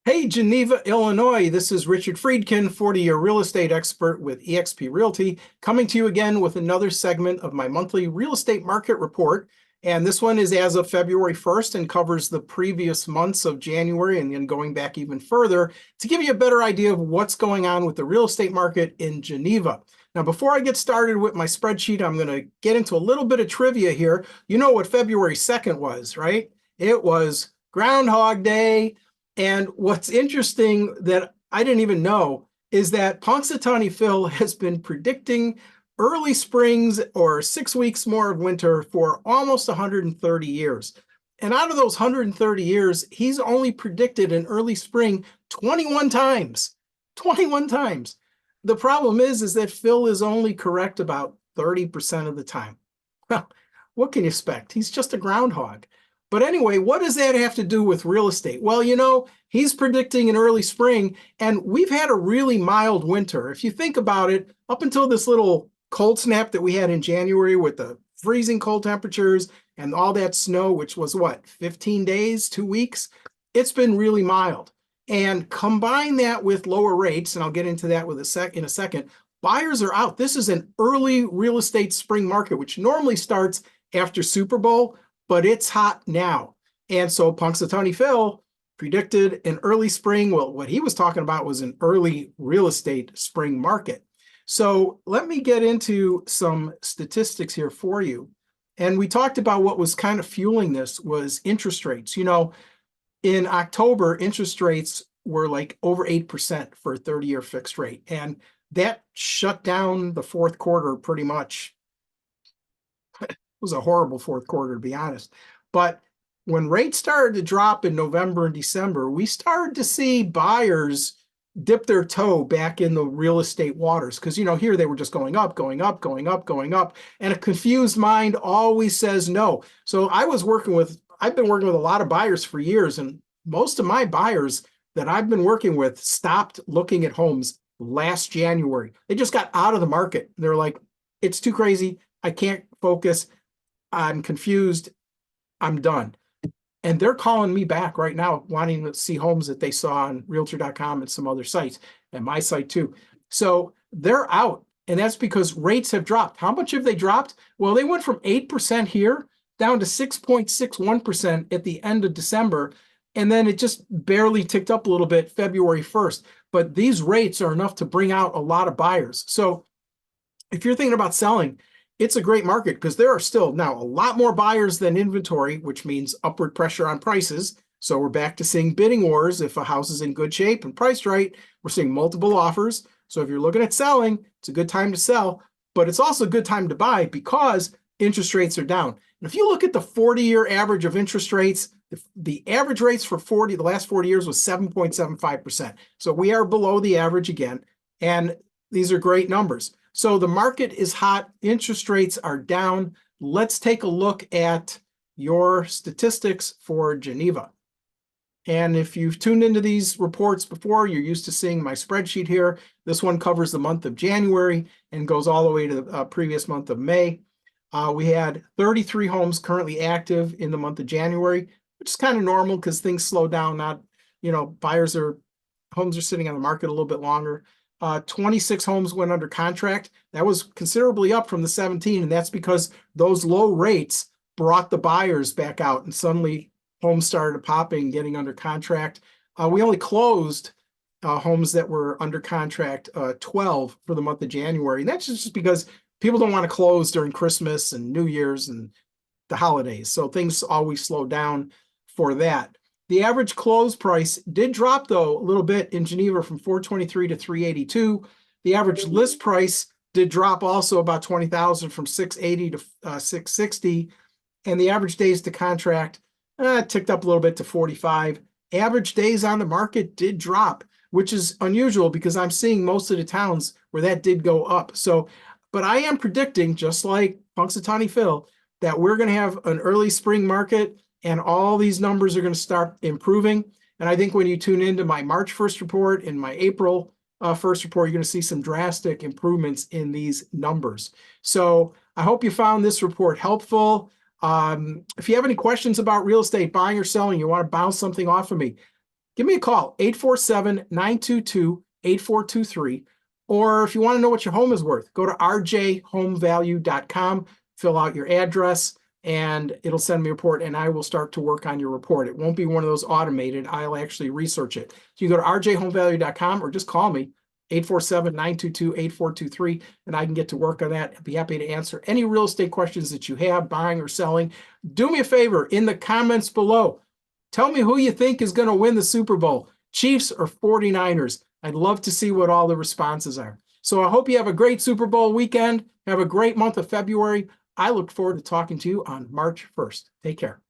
Hey, Geneva, Illinois. This is Richard Freedkin, 40-year real estate expert with eXp Realty, coming to you again with another segment of my monthly real estate market report. And this one is as of February 1st and covers the previous months of January and then going back even further to give you a better idea of what's going on with the real estate market in Geneva. Now, before I get started with my spreadsheet, I'm going to get into a little bit of trivia here. You know what February 2nd was, right? It was Groundhog Day. And what's interesting that I didn't even know is that Punxsutawney Phil has been predicting early springs or 6 weeks more of winter for almost 130 years. And out of those 130 years, he's only predicted an early spring 21 times. 21 times. The problem is that Phil is only correct about 30% of the time. Well, what can you expect? He's just a groundhog. But anyway, what does that have to do with real estate? Well, he's predicting an early spring, and we've had a really mild winter. If you think about it, up until this little cold snap that we had in January with the freezing cold temperatures and all that snow, which was what, 15 days, 2 weeks? It's been really mild. And combine that with lower rates, and I'll get into that in a second, buyers are out. This is an early real estate spring market, which normally starts after Super Bowl, but it's hot now. And so Punxsutawney Phil predicted an early spring. Well, what he was talking about was an early real estate spring market. So let me get into some statistics here for you. And we talked about what was kind of fueling this was interest rates. In October, interest rates were like over 8% for a 30-year fixed rate. And that shut down the fourth quarter pretty much. It was a horrible fourth quarter, to be honest. But when rates started to drop in November and December, we started to see buyers dip their toe back in the real estate waters. Because, here they were just going up, going up, going up, going up. And a confused mind always says no. So I've been working with a lot of buyers for years. And most of my buyers that I've been working with stopped looking at homes last January. They just got out of the market. They're like, it's too crazy. I can't focus. I'm confused. I'm done. And they're calling me back right now, wanting to see homes that they saw on Realtor.com and some other sites, and my site too. So they're out, and that's because rates have dropped. How much have they dropped? Well, they went from 8% here down to 6.61% at the end of December, and then it just barely ticked up a little bit February 1st. But these rates are enough to bring out a lot of buyers. So if you're thinking about selling, it's a great market because there are still now a lot more buyers than inventory, which means upward pressure on prices. So we're back to seeing bidding wars. If a house is in good shape and priced right, we're seeing multiple offers. So if you're looking at selling, it's a good time to sell, but it's also a good time to buy because interest rates are down. And if you look at the 40-year average of interest rates, the average rates for the last 40 years was 7.75%. So we are below the average again, and these are great numbers. So the market is hot, interest rates are down. Let's take a look at your statistics for Geneva. And if you've tuned into these reports before, you're used to seeing my spreadsheet here. This one covers the month of January and goes all the way to the previous month of May. We had 33 homes currently active in the month of January, which is kind of normal because things slow down. Homes are sitting on the market a little bit longer. 26 homes went under contract. That was considerably up from the 17, and that's because those low rates brought the buyers back out, and suddenly homes started popping, getting under contract. We only closed homes that were under contract, 12 for the month of January, and that's just because people don't want to close during Christmas and New Year's and the holidays, so things always slow down for that. The average close price did drop, though, a little bit in Geneva from $423 to $382. The average list price did drop also about $20,000 from $680 to $660. And the average days to contract ticked up a little bit to 45. Average days on the market did drop, which is unusual because I'm seeing most of the towns where that did go up. So, but I am predicting, just like Punxsutawney Phil, that we're going to have an early spring market and all these numbers are going to start improving. And I think when you tune into my March 1st report and my April 1st report, you're going to see some drastic improvements in these numbers. So I hope you found this report helpful. If you have any questions about real estate, buying or selling, you want to bounce something off of me, give me a call, 847-922-8423. Or if you want to know what your home is worth, go to rjhomevalue.com, fill out your address, and it'll send me a report, and I will start to work on your report. It won't be one of those automated. I'll actually research it. So you go to rjhomevalue.com or just call me, 847-922-8423, and I can get to work on that. I'd be happy to answer any real estate questions that you have, buying or selling. Do me a favor, in the comments below, tell me who you think is going to win the Super Bowl, Chiefs or 49ers. I'd love to see what all the responses are. So I hope you have a great Super Bowl weekend. Have a great month of February. I look forward to talking to you on March 1st. Take care.